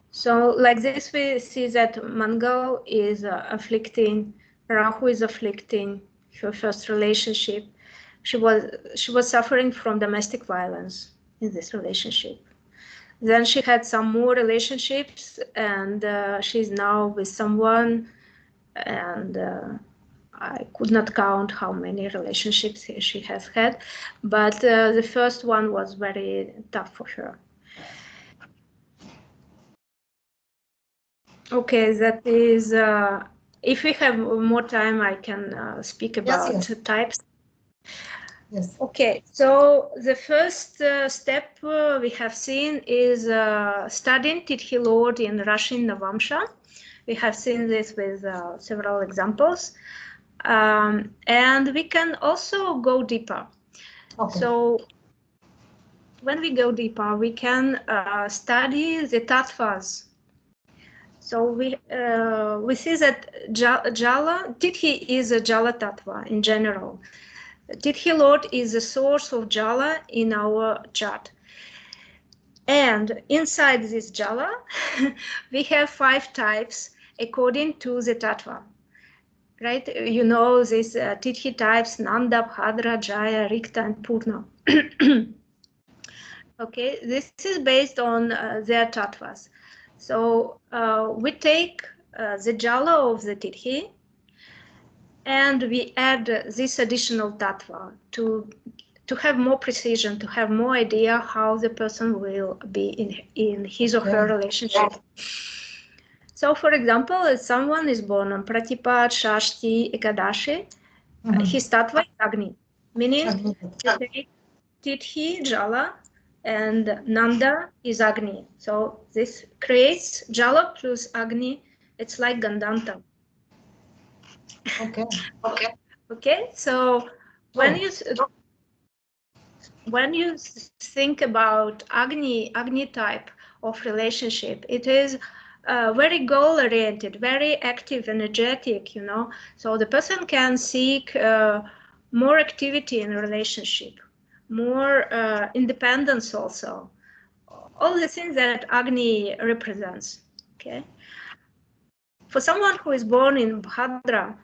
So like this, we see that Mangal is afflicting, Rahu is afflicting her first relationship. She was suffering from domestic violence in this relationship. Then she had some more relationships, and she's now with someone, and I could not count how many relationships she has had, but the first one was very tough for her. Okay, that is, if we have more time, I can speak about types. Yes. Okay, so the first step we have seen is studying Tithi Lord in Russian Navamsha. We have seen this with several examples. And we can also go deeper. Okay. So when we go deeper, we can study the tattvas. So we see that Jala, Tithi is a Jala tattva in general. Tithi Lord is the source of Jala in our chart. And inside this Jala, we have 5 types according to the tattva. Right, you know these Tithi types: Nanda, Bhadra, Jaya, Rikta, and Purna. Okay, this is based on their tattvas. So we take the Jala of the Tithi, and we add this additional tattva to have more precision, to have more idea how the person will be in his or her relationship. So, for example, if someone is born on Pratipad, Shashti, Ekadashi, his tattva is Agni, meaning Tithi, Jala, and Nanda is Agni. So this creates Jala plus Agni. It's like Gandanta. Okay. Okay. So when you think about Agni type of relationship, it is very goal-oriented, very active, energetic, you know. So the person can seek more activity in a relationship, more independence also. All the things that Agni represents, okay? For someone who is born in Bhadra,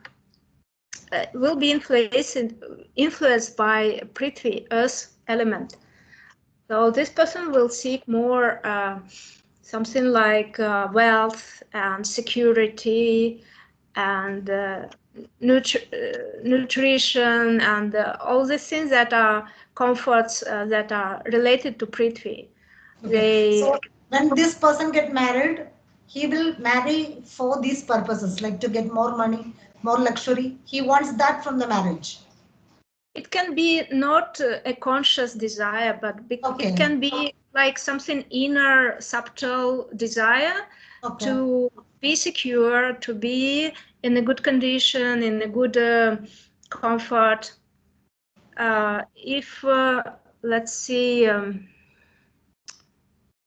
will be influenced by Prithvi, earth element. So this person will seek more something like wealth and security and nutrition and all the things that are comforts that are related to Prithvi. Okay. So when this person get married, he will marry for these purposes, like to get more money, more luxury. He wants that from the marriage. It can be not a conscious desire, but it can be like something inner, subtle desire to be secure, to be in a good condition, in a good comfort. If let's see,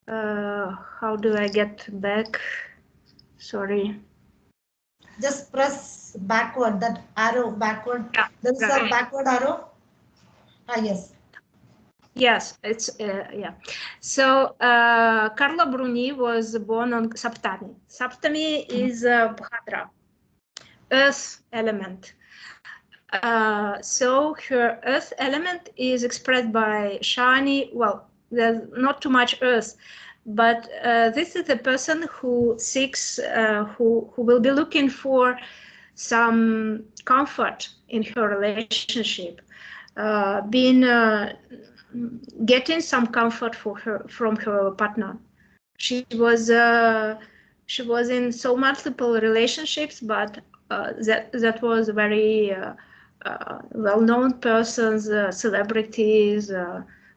how do I get back? Sorry. Just press backward, that arrow backward. Yeah, there is a backward arrow. Ah, yes. Yes, it's yeah. So Carla Bruni was born on Saptami. Saptami is Bhadra, earth element. So her earth element is expressed by Shani. Well, there's not too much earth, but this is the person who seeks, who will be looking for some comfort in her relationship, getting some comfort from her partner. She was in so multiple relationships, but that was very well-known persons, celebrities,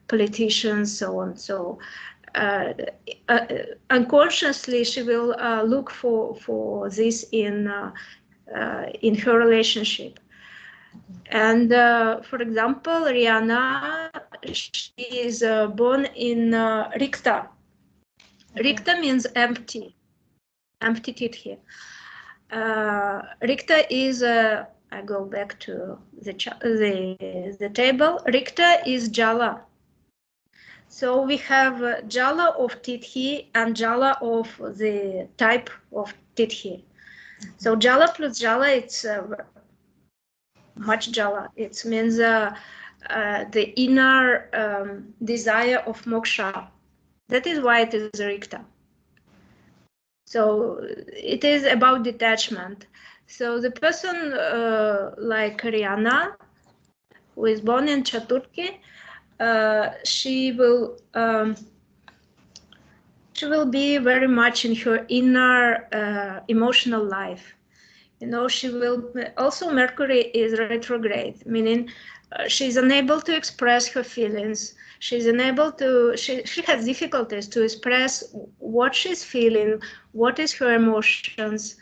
politicians, so on. So unconsciously, she will look for this in her relationship. And for example, Rihanna, she is born in Rikta. Rikta means empty Tithi. Rikta is I go back to the table. Rikta is Jala. So we have Jala of Tithi and Jala of the type of Tithi. So Jala plus Jala, it's much Jala. It means the inner desire of moksha. That is why it is Rikta. So it is about detachment. So the person like Rihanna, who is born in Chaturki, she will be very much in her inner emotional life. You know, she will also, Mercury is retrograde, meaning she's unable to express her feelings. She's unable to, she has difficulties to express what she's feeling, what is her emotions,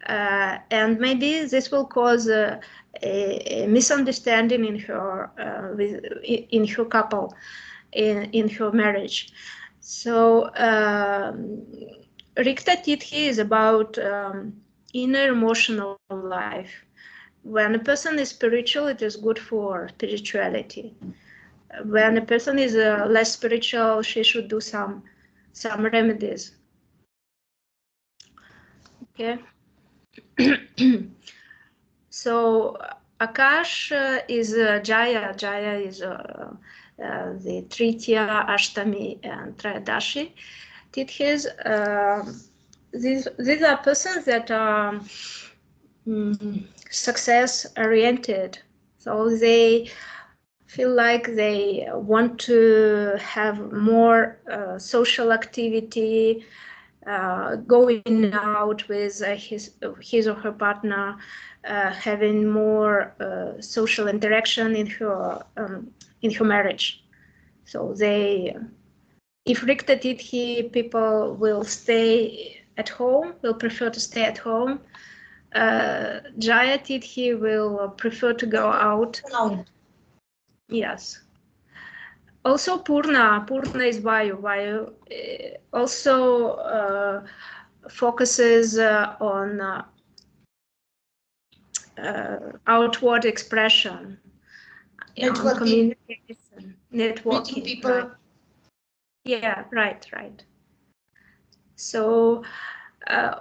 and maybe this will cause a misunderstanding in her in her couple, in her marriage. So Rikta Tithi is about inner emotional life. When a person is spiritual, it is good for spirituality. When a person is less spiritual, she should do some remedies. Okay. So Akash is Jaya. Jaya is the Tritya, Ashtami, and Trayadashi Tithis. These are persons that are success oriented, so they feel like they want to have more social activity, going out with his or her partner, having more social interaction in her marriage. So they, if Rikta Tithi, people will stay at home, will prefer to stay at home. Jaya Tithi will prefer to go out. Yes. Also Purna is Vayu. Also focuses on outward expression, on communication, networking. Meeting people. Right. Yeah, right. So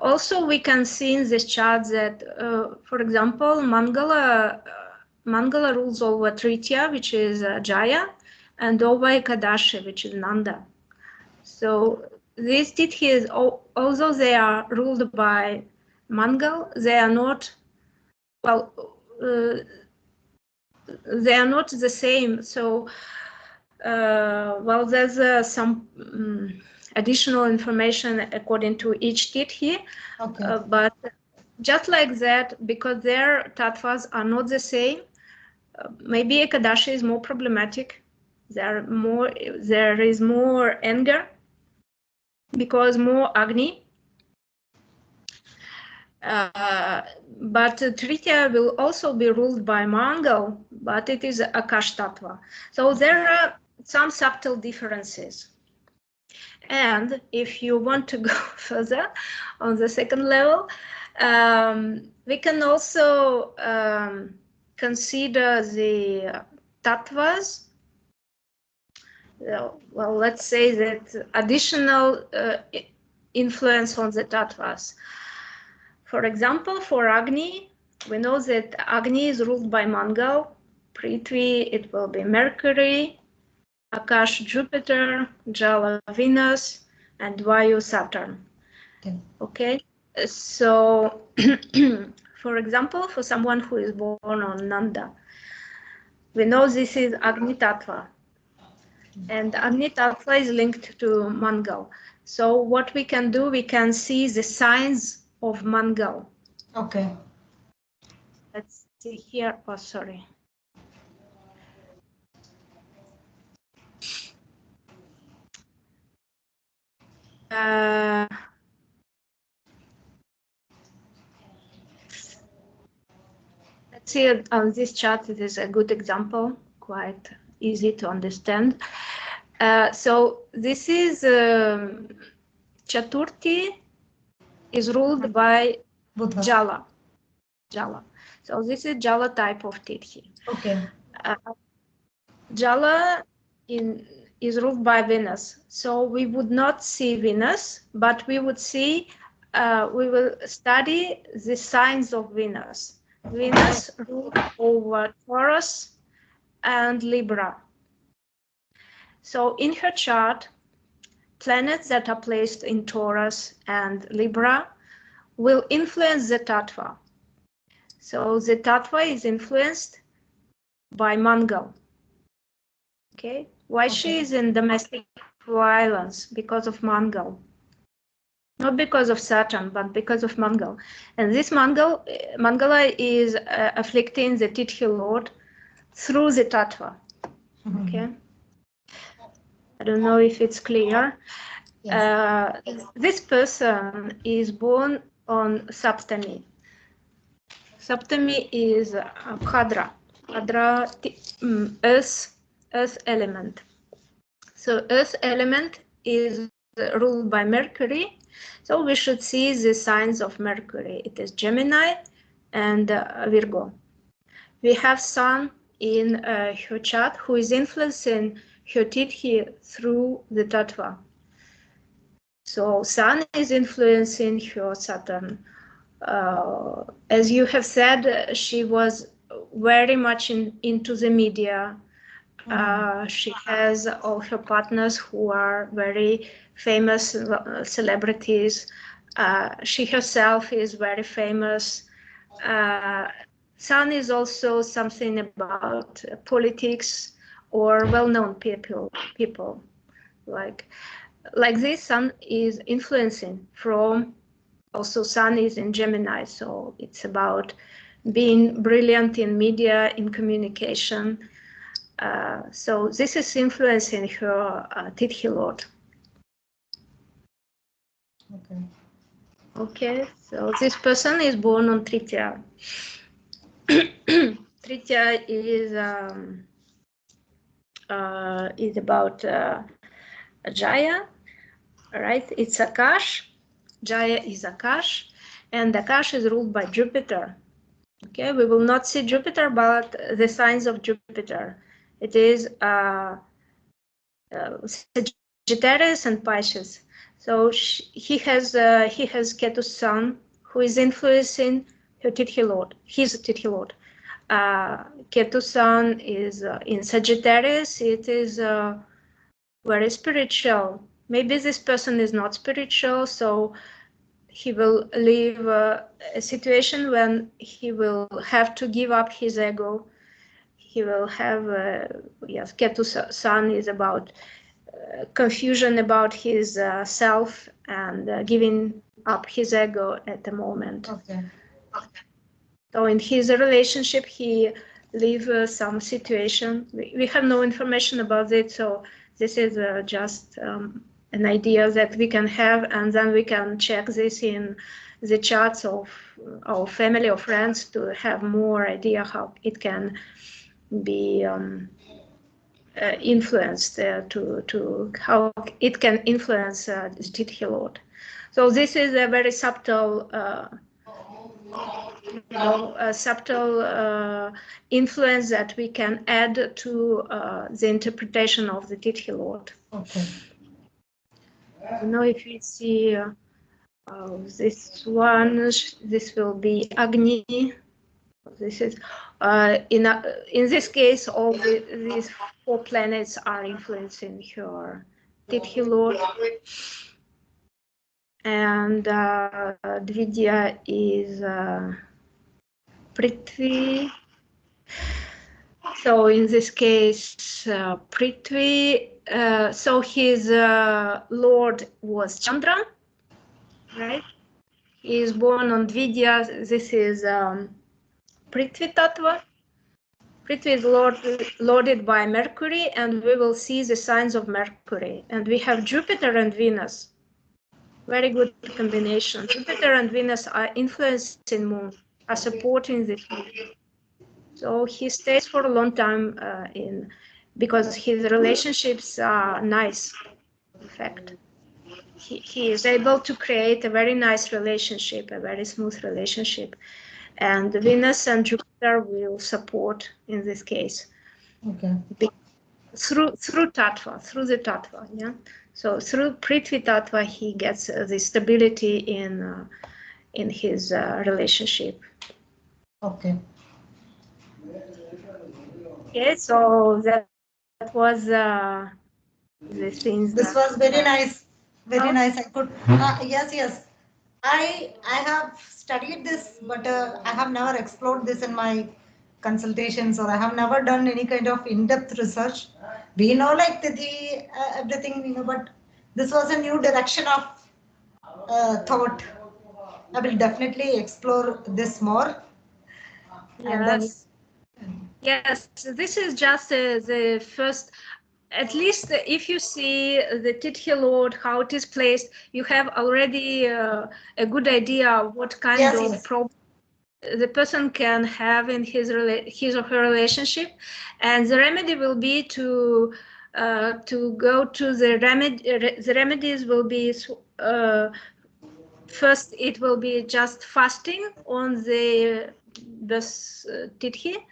also we can see in this chart that, for example, Mangala rules over Tritya, which is Jaya, and over Ekadashi, which is Nanda. So these Tithis, although they are ruled by Mangal, they are not, well, they are not the same. So, well, there's some additional information according to each Tithi, okay. But just like that, because their tattvas are not the same, maybe Ekadashi is more problematic. There is more anger because more Agni. But Tritya will also be ruled by Mangal, but it is Akash Tattva. So there are some subtle differences. And if you want to go further on the second level, we can also consider the tattvas. Well, let's say that additional influence on the tattvas. For example, for Agni, we know that Agni is ruled by Mangal. Prithvi, it will be Mercury. Akash, Jupiter. Jala, Venus. And Vayu, Saturn. Okay. So, for example, for someone who is born on Nanda, we know this is Agni Tattva. And Agni Tattva is linked to Mangal. So what we can do, we can see the signs of Mangal. Okay. Let's see here. Oh, sorry. Let's see on this chart. It is a good example, quite easy to understand. So this is Chaturthi is ruled by Buddha. Jala. So this is Jala type of Tithi. Okay. Jala is ruled by Venus. So we would not see Venus, but we would see, we will study the signs of Venus. Venus rules over Taurus and Libra. So in her chart, planets that are placed in Taurus and Libra will influence the tattva. So the tattva is influenced by Mangal. Okay, why she is in domestic violence? Because of Mangal. Not because of Saturn, but because of Mangal. And this Mangala is afflicting the Tithi Lord through the tattva. Okay. I don't know if it's clear. Yes. This person is born on Saptami. Saptami is Khadra, earth element. So earth element is ruled by Mercury. So we should see the signs of Mercury. It is Gemini and Virgo. We have Sun in her chart who is influencing her Tithi through the Tattva. So Sun is influencing her Saturn. As you have said, she was very much into the media. She has all her partners who are very famous celebrities. She herself is very famous. Sun is also something about politics or well-known people. Like this, Sun is influencing from. Also, Sun is in Gemini, so it's about being brilliant in media, in communication. So this is influencing her Tithi Lord. Okay, so this person is born on Tritya. Tritya is about Jaya, right? It's Akash. Jaya is Akash, and Akash is ruled by Jupiter. Okay, we will not see Jupiter, but the signs of Jupiter. It is Sagittarius and Pisces. So he has Ketu's sun, who is influencing her Tithi Lord. He's a Tithi Lord. Ketu's sun is in Sagittarius. It is very spiritual. Maybe this person is not spiritual, so he will live a situation when he will have to give up his ego. He will have, yes, Ketu's sun is about confusion about his self and giving up his ego at the moment. Okay. So in his relationship, he live some situation. We have no information about it, so this is just an idea that we can have, and then we can check this in the charts of our family or friends to have more idea how it can be influenced to how it can influence the Tithi Lord. So this is a very subtle influence that we can add to the interpretation of the Tithi Lord. Okay. You know, if we see this one, this will be Agni. This is in this case, all these 4 planets are influencing her Tithi Lord. And Dvidya is Prithvi. So in this case, Prithvi, so his lord was Chandra, right? He is born on Dvidya. This is Prithvi Tattva. Prithvi is lorded by Mercury, and we will see the signs of Mercury. And we have Jupiter and Venus. Very good combination. Jupiter and Venus are influencing Moon, are supporting the Moon. So he stays for a long time because his relationships are nice. In fact, he is able to create a very nice relationship, a very smooth relationship, and Venus and Jupiter will support in this case. Okay. Through Tattva, through the Tattva, yeah. So through Prithvi Tattva, he gets the stability in his relationship. Okay. Okay, so that was the things. This was very nice. Very nice. I could. Yes. I have studied this, but I have never explored this in my consultations, or I have never done any kind of in-depth research. We know like Tithi, everything we know, but this was a new direction of thought. I will definitely explore this more. Yes. Yes, this is just the first. At least if you see the Tithi Lord, how it is placed, you have already a good idea what kind of problem the person can have in his or her relationship, and the remedy will be to go to the remedy. The remedies will be first. It will be just fasting on the Tithi.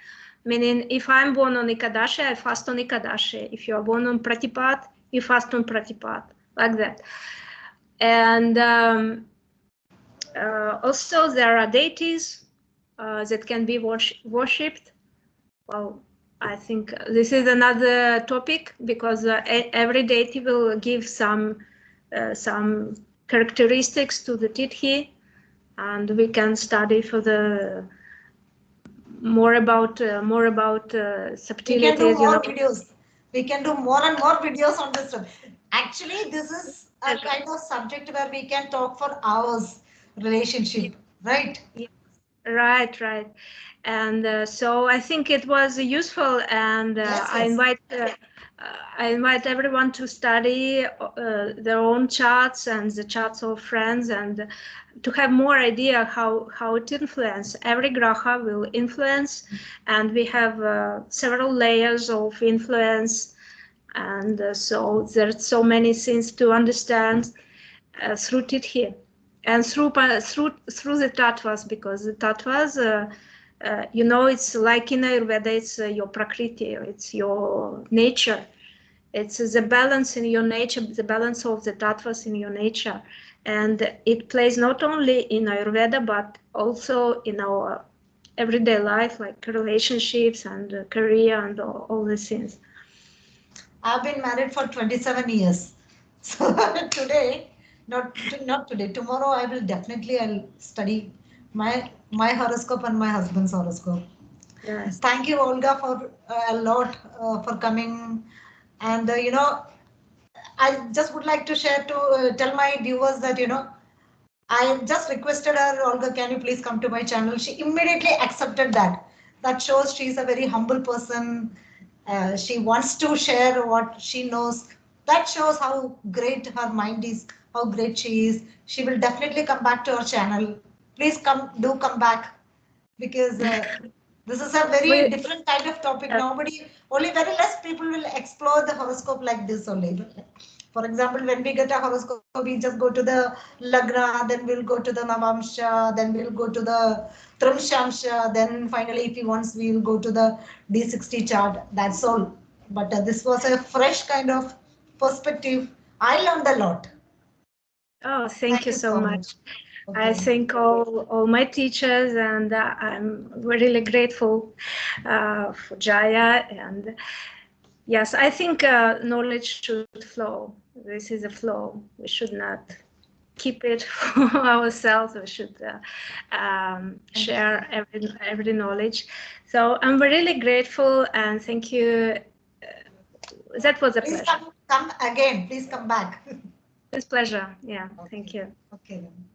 Meaning, if I'm born on Ekadashi, I fast on Ekadashi. If you are born on Pratipat, you fast on Pratipat, like that. And also, there are deities that can be worshipped. Well, I think this is another topic because every deity will give some characteristics to the Tithi, and we can study for the more about subtleties. We can do more videos. We can do more and more videos on this one. Actually, this is a kind of subject where we can talk for hours. Relationship, right? Right. And so I think it was useful, and yes. I invite everyone to study their own charts and the charts of friends, and to have more idea how it influences. Every graha will influence, and we have several layers of influence, and so there's so many things to understand through Tithi. and through the tattvas, because the tattvas, you know, it's like in Ayurveda, it's your prakriti, it's your nature. It's the balance in your nature, the balance of the tattvas in your nature. And it plays not only in Ayurveda, but also in our everyday life, like relationships and career and all these things. I've been married for 27 years. So today, not today, tomorrow I will definitely I'll study my horoscope and my husband's horoscope. Yes. Thank you, Olga, for a lot for coming. And you know, I just would like to share to tell my viewers that, you know, I just requested her, Olga, can you please come to my channel? She immediately accepted that. That shows she's a very humble person. She wants to share what she knows. That shows how great her mind is, how great she is. She will definitely come back to our channel. Please come back, because this is a very different kind of topic. Only very less people will explore the horoscope like this only. For example, when we get a horoscope, we just go to the Lagna, then we'll go to the Navamsha, then we'll go to the Trimshamsha, then finally, if he wants, we'll go to the D60 chart. That's all. But this was a fresh kind of perspective. I learned a lot. Oh, thank you so much. Okay. I thank all my teachers, and I'm really grateful for Jaya. And yes, I think knowledge should flow. This is a flow. We should not keep it for ourselves. We should share every knowledge. So I'm really grateful, and thank you. That was a pleasure. Come again. Please come back. It's pleasure. Yeah. Okay. Thank you. Okay then.